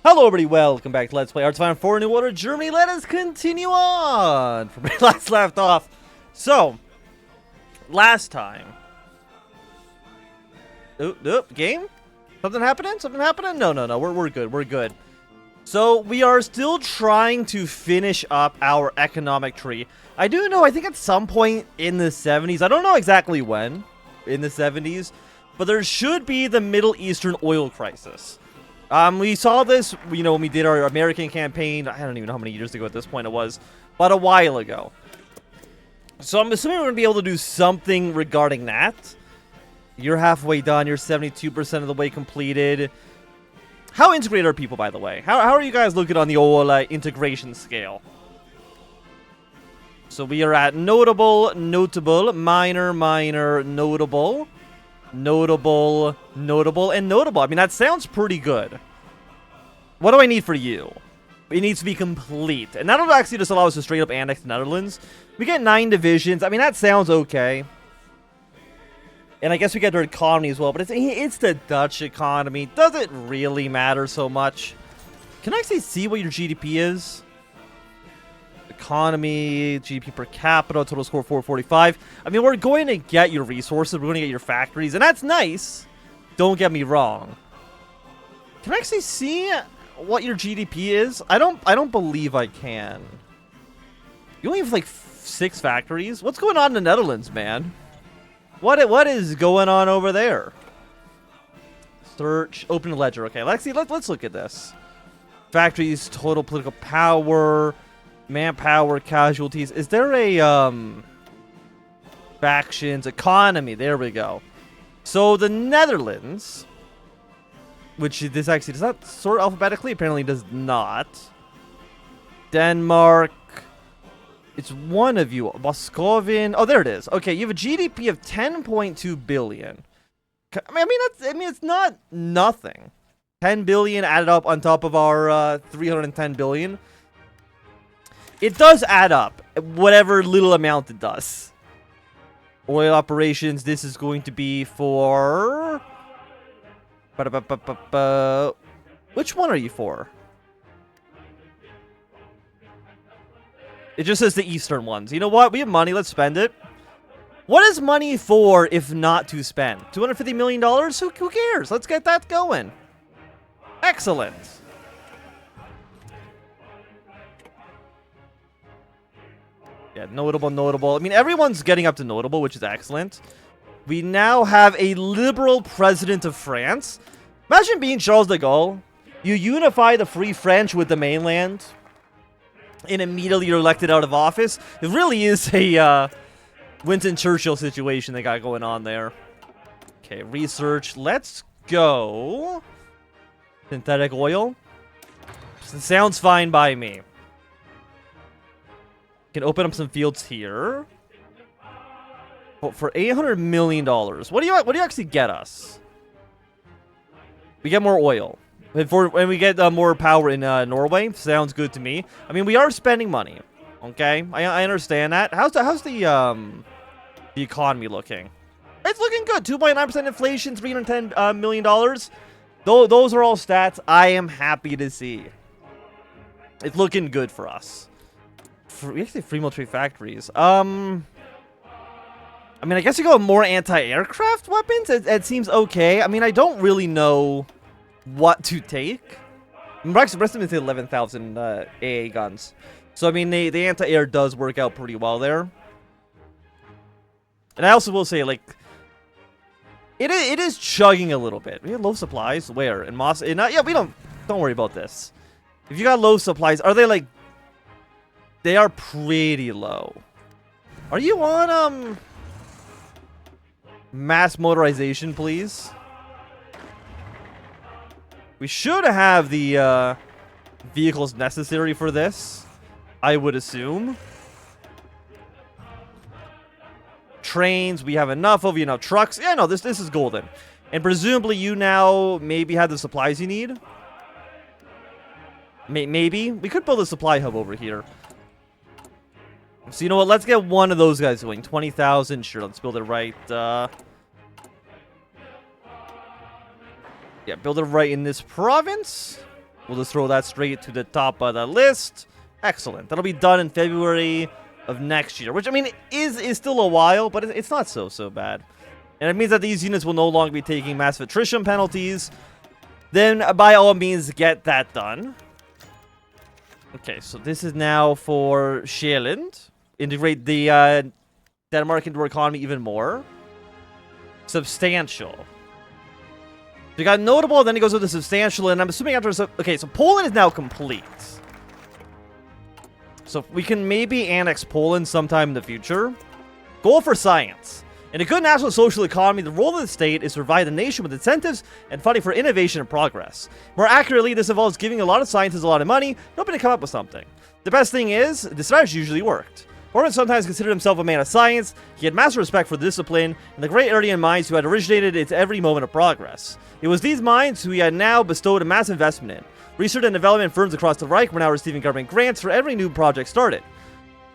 Hello everybody, welcome back to Let's Play Arts Final 4 New Order Germany. Let us continue on from where we last left off. So, last time. Game? Something happening? Something happening? No, we're good. So, we are still trying to finish up our economic tree. I do know, I think at some point in the 70s, I don't know exactly when, in the 70s, but there should be the Middle Eastern oil crisis. We saw this, you know, when we did our American campaign. I don't even know how many years ago at this point it was, but a while ago. So I'm assuming we're going to be able to do something regarding that. You're halfway done. You're 72% of the way completed. How integrated are people, by the way? How are you guys looking on the old integration scale? So we are at notable, notable, minor, minor, notable. Notable, notable, and notable. I mean, that sounds pretty good. What do I need for you? It needs to be complete. And that'll actually just allow us to straight up annex the Netherlands. We get 9 divisions. I mean, that sounds okay. And I guess we get their economy as well. But it's the Dutch economy. Does it really matter so much? Can I actually see what your GDP is? Economy, GDP per capita, total score 445. I mean, we're going to get your resources, we're going to get your factories, and that's nice. Don't get me wrong. Can I actually see what your GDP is? I don't believe I can. You only have like 6 factories? What's going on in the Netherlands, man? What is going on over there? Search, open ledger. Okay, let's look at this. Factories, total political power, manpower, casualties. Is there a factions, economy? There we go. So the Netherlands, which this actually does not sort alphabetically, apparently does not. Denmark, it's one of you. Moscovian. Oh, there it is. Okay, you have a GDP of 10.2 billion. I mean it's not nothing. 10 billion added up on top of our 310 billion. It does add up, whatever little amount it does. Oil operations, this is going to be for... Which one are you for? It just says the eastern ones. You know what? We have money. Let's spend it. What is money for if not to spend? $250 million? Who cares? Let's get that going. Excellent. Yeah, notable. I mean, everyone's getting up to notable, which is excellent. We now have a liberal president of France. Imagine being Charles de Gaulle. You unify the Free French with the mainland, and immediately you're elected out of office. It really is a Winston Churchill situation they got going on there. Okay, research. Let's go. Synthetic oil. Sounds fine by me. Can open up some fields here. But for $800 million, what do you actually get us? We get more oil. And we get more power in Norway. Sounds good to me. I mean, we are spending money. Okay, I understand that. How's the economy looking? It's looking good. 2.9% inflation, $310 million. Those are all stats I am happy to see. It's looking good for us. We actually have 3 military factories. I mean, I guess you go with more anti-aircraft weapons. It seems okay. I mean, I don't really know what to take. We're actually resting to 11,000 AA guns. So, I mean, the anti-air does work out pretty well there. And I also will say, like, it is chugging a little bit. We have low supplies. Where? In Moscow? Yeah, we don't worry about this. If you got low supplies, are they like... They are pretty low. Are you on, mass motorization, please? We should have the, vehicles necessary for this, I would assume. Trains, we have enough of, you know, trucks. Yeah, no, this is golden. And presumably you now maybe have the supplies you need. Maybe. We could build a supply hub over here. So, you know what? Let's get one of those guys going. 20,000. Sure, let's build it right. Yeah, build it right in this province. We'll just throw that straight to the top of the list. Excellent. That'll be done in February of next year, which, I mean, is still a while, but it's not so bad. And it means that these units will no longer be taking massive attrition penalties. Then, by all means, get that done. Okay, so this is now for Sjælland. Integrate the Denmark into our economy even more. Substantial. We got notable, then he goes with the substantial, and I'm assuming after... Okay, so Poland is now complete. So we can maybe annex Poland sometime in the future. Goal for science. In a good national social economy, the role of the state is to provide the nation with incentives and funding for innovation and progress. More accurately, this involves giving a lot of scientists a lot of money, hoping to come up with something. The best thing is, the strategy usually worked. Bormann sometimes considered himself a man of science. He had massive respect for the discipline and the great Aryan minds who had originated its every moment of progress. It was these minds who he had now bestowed a massive investment in. Research and development firms across the Reich were now receiving government grants for every new project started.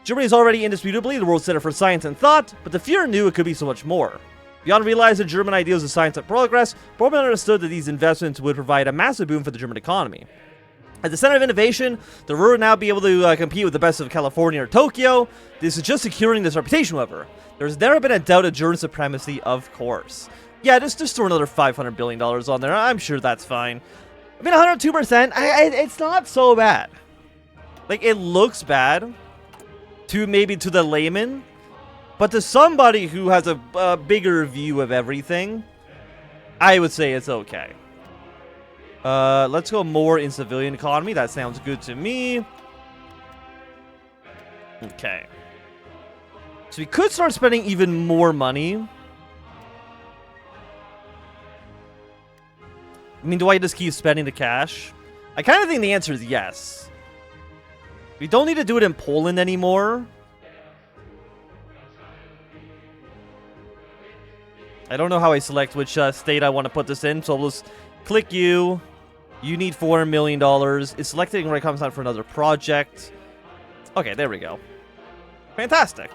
Germany is already indisputably the world center for science and thought, but the Führer knew it could be so much more. Beyond realizing German ideals of science and progress, Bormann understood that these investments would provide a massive boom for the German economy. At the center of innovation, the Ruhr would now be able to compete with the best of California or Tokyo. This is just securing this reputation, however. There's never been a doubt of German supremacy, of course. Yeah, just throw another $500 billion on there. I'm sure that's fine. I mean, 102%, it's not so bad. Like, it looks bad maybe to the layman, but to somebody who has a bigger view of everything, I would say it's okay. Let's go more in civilian economy. That sounds good to me. Okay. So we could start spending even more money. I mean, do I just keep spending the cash? I kind of think the answer is yes. We don't need to do it in Poland anymore. I don't know how I select which state I want to put this in, so I'll just click you. You need $400 million. It's selecting right comes time for another project. Okay, there we go. Fantastic.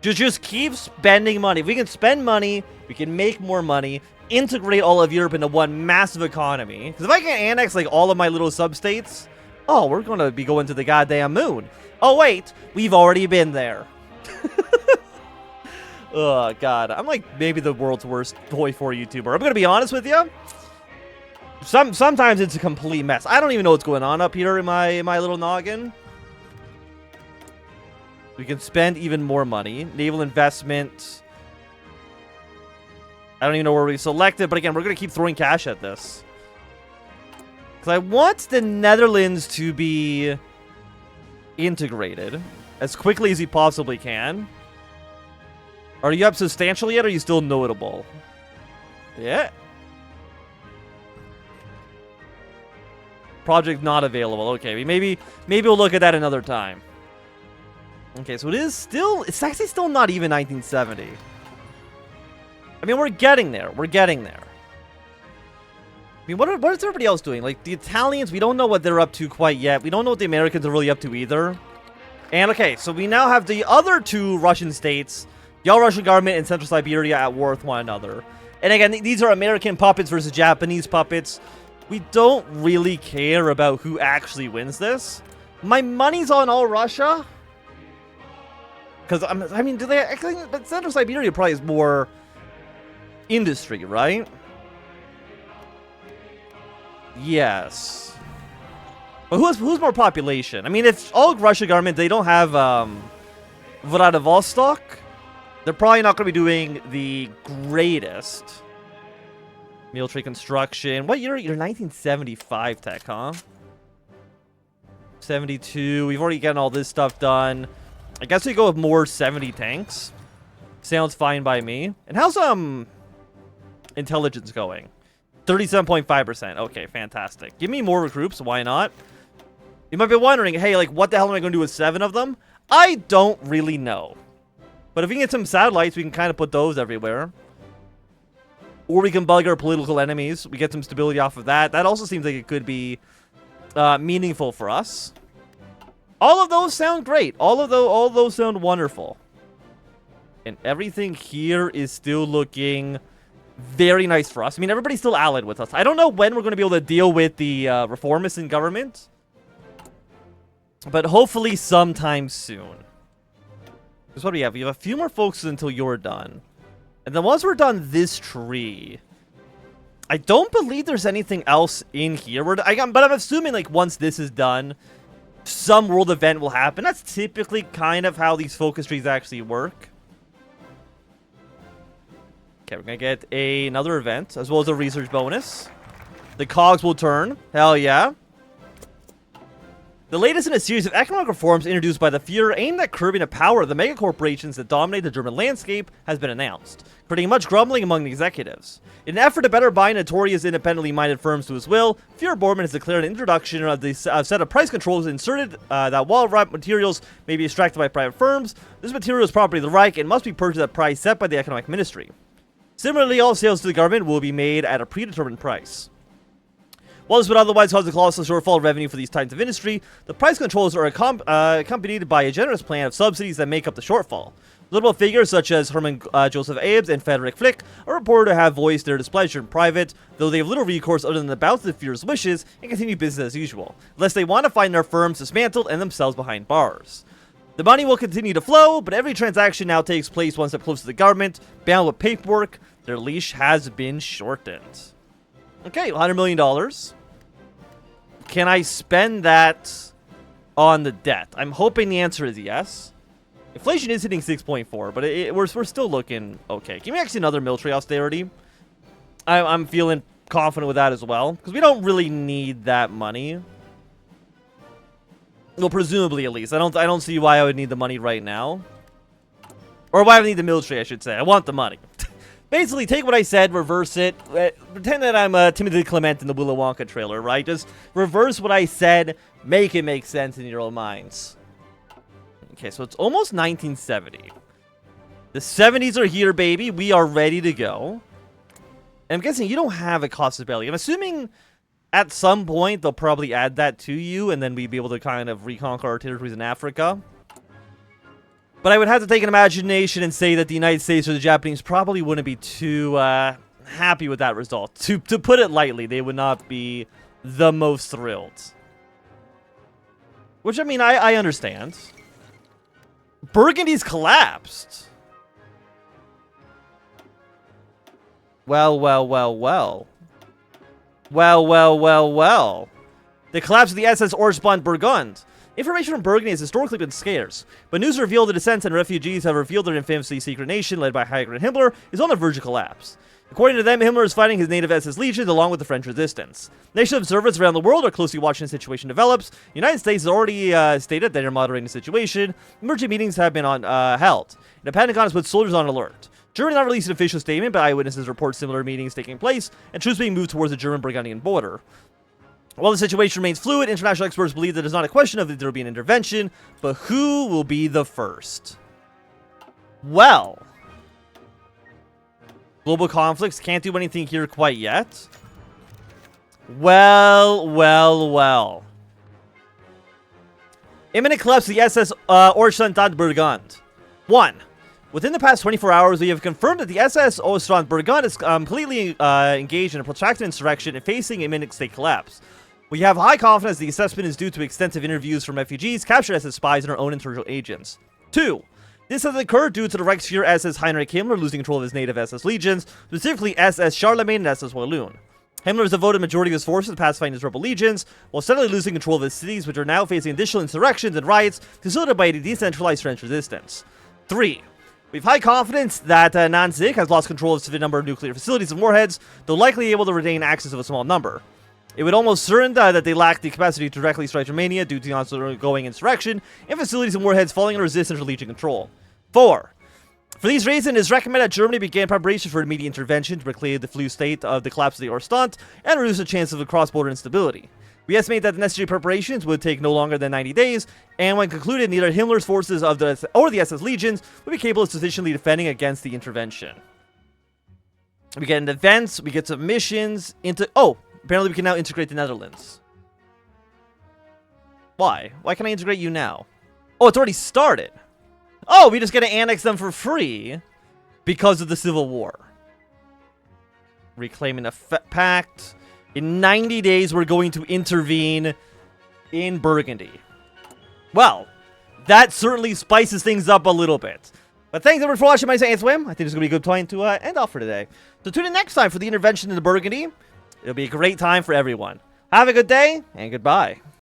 Just keep spending money. If we can spend money, we can make more money, integrate all of Europe into one massive economy. Because if I can annex like all of my little sub-states, oh, we're going to be going to the goddamn moon. Oh, wait, we've already been there. Oh, God. I'm like maybe the world's worst Toy 4 YouTuber. I'm going to be honest with you. Sometimes it's a complete mess. I don't even know what's going on up here in my little noggin. We can spend even more money. Naval investment. I don't even know where we selected, but again, we're going to keep throwing cash at this. Because I want the Netherlands to be integrated as quickly as you possibly can. Are you up substantially yet, or are you still notable? Yeah. Project not available. Okay, maybe we'll look at that another time. Okay, so it's actually still not even 1970. I mean, we're getting there. We're getting there. I mean, what is everybody else doing? Like, the Italians, we don't know what they're up to quite yet. We don't know what the Americans are really up to either. And, okay, so we now have the other two Russian states, the all-Russian government and Central Siberia, at war with one another. And again, these are American puppets versus Japanese puppets. We don't really care about who actually wins this. My money's on all Russia. Because, I mean, but Central Siberia probably is more industry, right? Yes. But who's more population? I mean, if all Russia government, they don't have Vladivostok, they're probably not going to be doing the greatest. Military construction. What year? You're 1975 tech, huh? 72. We've already gotten all this stuff done. I guess we go with more 70 tanks. Sounds fine by me. And how's intelligence going? 37.5%. Okay, fantastic. Give me more recruits. Why not? You might be wondering, hey, like, what the hell am I going to do with 7 of them? I don't really know. But if we can get some satellites, we can kind of put those everywhere. Or we can bug our political enemies. We get some stability off of that. That also seems like it could be meaningful for us. All of those sound great. All of those sound wonderful. And everything here is still looking Very nice for us. I mean, everybody's still allied with us. I don't know when we're going to be able to deal with the reformists in government. But hopefully sometime soon. Because what do we have? We have a few more folks until you're done. And then once we're done this tree, I don't believe there's anything else in here. But I'm assuming, like, once this is done, some world event will happen. That's typically kind of how these focus trees actually work. Okay, we're going to get another event, as well as a research bonus. The cogs will turn. Hell yeah. The latest in a series of economic reforms introduced by the Führer aimed at curbing the power of the megacorporations that dominate the German landscape has been announced, creating much grumbling among the executives. In an effort to better bind notorious independently minded firms to his will, Führer Bormann has declared an introduction of the set of price controls inserted that while raw materials may be extracted by private firms, this material is property of the Reich and must be purchased at a price set by the Economic Ministry. Similarly, all sales to the government will be made at a predetermined price. While this would otherwise cause a colossal shortfall of revenue for these types of industry, the price controls are accompanied by a generous plan of subsidies that make up the shortfall. Notable figures such as Hermann Joseph Abes and Frederick Flick are reported to have voiced their displeasure in private, though they have little recourse other than the bounce of the Führer's wishes and continue business as usual, lest they want to find their firms dismantled and themselves behind bars. The money will continue to flow, but every transaction now takes place one step closer to the government, bound with paperwork. Their leash has been shortened. Okay, $100 million. Can I spend that on the debt? I'm hoping the answer is yes. Inflation is hitting 6.4, but we're still looking okay. Give me actually another military austerity. I'm feeling confident with that as well, because we don't really need that money. Well, presumably at least. I don't see why I would need the money right now. Or why I would need the military, I should say. I want the money. Basically, take what I said, reverse it. Pretend that I'm Timothy Clement in the Willy Wonka trailer, right? Just reverse what I said, make it make sense in your own minds. Okay, so it's almost 1970. The 70s are here, baby. We are ready to go. And I'm guessing you don't have a cost of belly. I'm assuming at some point they'll probably add that to you, and then we'd be able to kind of reconquer our territories in Africa. But I would have to take an imagination and say that the United States or the Japanese probably wouldn't be too happy with that result. To put it lightly, they would not be the most thrilled. Which, I mean, I understand. Burgundy's collapsed. Well. The collapse of the SS Ortsbund Burgund. Information from Burgundy has historically been scarce, but news revealed the descents and refugees have revealed their infamously secret nation, led by Heinrich Himmler, is on the verge of collapse. According to them, Himmler is fighting his native SS legions along with the French resistance. Nation observers around the world are closely watching the situation develops. The United States has already stated that they're moderating the situation. Emergency meetings have been held. The Pentagon has put soldiers on alert. Germany not released an official statement, but eyewitnesses report similar meetings taking place and troops being moved towards the German-Burgundian border. While the situation remains fluid, international experts believe that it's not a question of if there will be an intervention, but who will be the first. Well, global conflicts can't do anything here quite yet. Well. Imminent collapse of the SS Ortsbund Burgund. 1. Within the past 24 hours, we have confirmed that the SS Ortsbund Burgund is completely engaged in a protracted insurrection and facing imminent state collapse. We have high confidence the assessment is due to extensive interviews from refugees, captured SS spies, and our own internal agents. 2. This has occurred due to the Reichsführer SS Heinrich Himmler losing control of his native SS legions, specifically SS Charlemagne and SS Walloon. Himmler has devoted a majority of his forces to pacifying his rebel legions, while steadily losing control of his cities, which are now facing additional insurrections and riots facilitated by a decentralized French resistance. 3. We have high confidence that Nanzig has lost control of a significant number of nuclear facilities and warheads, though likely able to retain access of a small number. It would almost certain that they lack the capacity to directly strike Romania due to the ongoing insurrection, and facilities and warheads falling under resistance or Legion control. 4. For these reasons, it is recommended that Germany begin preparation for immediate intervention to reclaim the flu state of the collapse of the Ortsbund and reduce the chance of cross-border instability. We estimate that the necessary preparations would take no longer than 90 days, and when concluded, neither Himmler's forces or the SS legions would be capable of sufficiently defending against the intervention. We get into events, we get some missions, apparently we can now integrate the Netherlands. Why? Why can I integrate you now? Oh, it's already started. Oh, we just get to annex them for free because of the Civil War. Reclaiming a pact. In 90 days, we're going to intervene in Burgundy. Well, that certainly spices things up a little bit. But thanks everyone for watching my Swim. I think it's going to be a good point to end off for today. So tune in next time for the intervention into Burgundy. It'll be a great time for everyone. Have a good day, and goodbye.